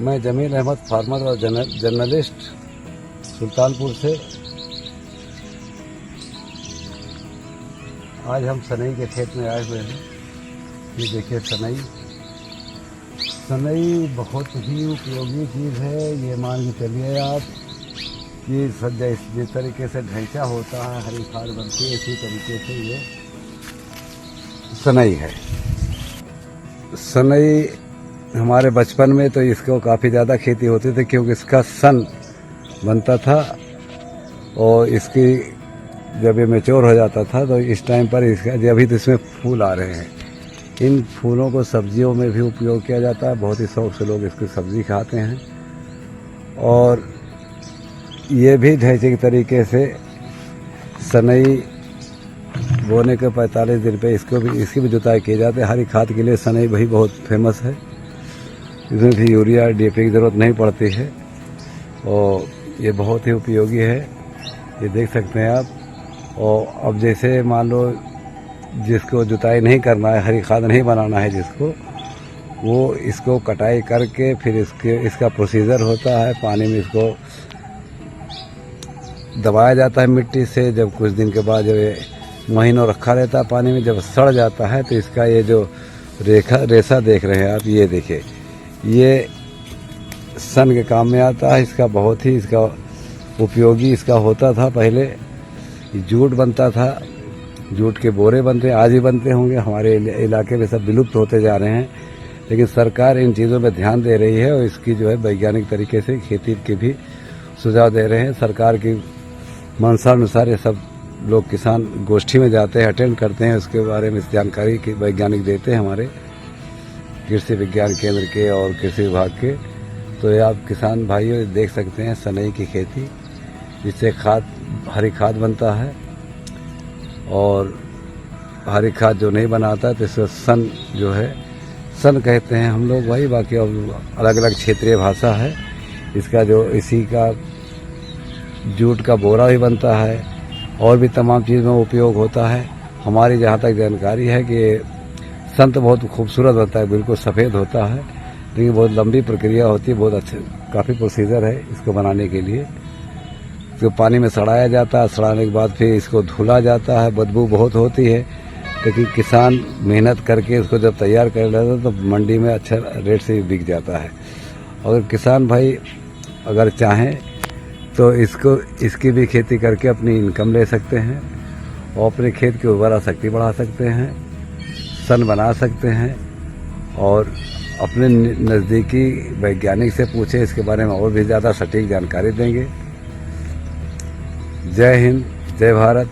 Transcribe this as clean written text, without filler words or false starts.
मैं जमील अहमद फार्मर और जर्नलिस्ट सुल्तानपुर से। आज हम सनई के खेत में आए हुए हैं। ये देखिए सनई बहुत ही उपयोगी चीज़ है। ये मान के चलिए आप कि जिस तरीके से ढैंचा होता है, हरी खाद बनती है, इसी तरीके से ये सनई है। सनई हमारे बचपन में तो इसको काफ़ी ज़्यादा खेती होती थी, क्योंकि इसका सन बनता था और इसकी जब ये मैच्योर हो जाता था तो इस टाइम पर इसका अभी तो इसमें फूल आ रहे हैं। इन फूलों को सब्जियों में भी उपयोग किया जाता है। बहुत ही शौक से लोग इसकी सब्ज़ी खाते हैं। और ये भी ढैंचे के तरीके से सनई बोने के 45 दिन पे इसकी भी जुताई की जाती है। हरी खाद के लिए सनई भी बहुत फेमस है। इसमें भी यूरिया डीएपी की ज़रूरत नहीं पड़ती है और ये बहुत ही उपयोगी है। ये देख सकते हैं आप। और अब जैसे मान लो जिसको जुताई नहीं करना है, हरी खाद नहीं बनाना है जिसको, वो इसको कटाई करके फिर इसका प्रोसीजर होता है। पानी में इसको दबाया जाता है मिट्टी से। जब कुछ दिन के बाद जब ये महीनों रखा रहता है पानी में, जब सड़ जाता है तो इसका ये जो रेशा देख रहे हैं आप, ये देखिए, ये सन के काम में आता है। इसका बहुत ही उपयोगी इसका होता था। पहले जूट बनता था, जूट के बोरे बनते, आज भी बनते होंगे। हमारे इलाके में सब विलुप्त होते जा रहे हैं, लेकिन सरकार इन चीज़ों पे ध्यान दे रही है और इसकी जो है वैज्ञानिक तरीके से खेती के भी सुझाव दे रहे हैं। सरकार की मंशानुसार ये सब लोग किसान गोष्ठी में जाते हैं, अटेंड करते हैं, उसके बारे में जानकारी की वैज्ञानिक देते हैं हमारे कृषि विज्ञान केंद्र के और कृषि विभाग के। तो ये आप किसान भाइयों देख सकते हैं सनई की खेती, जिससे हरी खाद बनता है। और हरी खाद जो नहीं बनाता है तो इसको सन जो है, सन कहते हैं हम लोग भाई। बाकी अलग अलग क्षेत्रीय भाषा है इसका। जो इसी का जूट का बोरा भी बनता है और भी तमाम चीज़ में उपयोग होता है। हमारी जहाँ तक जानकारी है कि सन तो बहुत खूबसूरत बनता है, बिल्कुल सफ़ेद होता है, लेकिन बहुत लंबी प्रक्रिया होती है, बहुत अच्छे काफ़ी प्रोसीजर है इसको बनाने के लिए। इसको पानी में सड़ाया जाता है, सड़ाने के बाद फिर इसको धुला जाता है। बदबू बहुत होती है, लेकिन किसान मेहनत करके इसको जब तैयार कर लेता है तो मंडी में अच्छा रेट से बिक जाता है। अगर किसान भाई अगर चाहें तो इसकी भी खेती करके अपनी इनकम ले सकते हैं और अपने खेत की उर्वरा शक्ति बढ़ा सकते हैं, सन बना सकते हैं। और अपने नज़दीकी वैज्ञानिक से पूछें, इसके बारे में और भी ज़्यादा सटीक जानकारी देंगे। जय हिंद, जय भारत।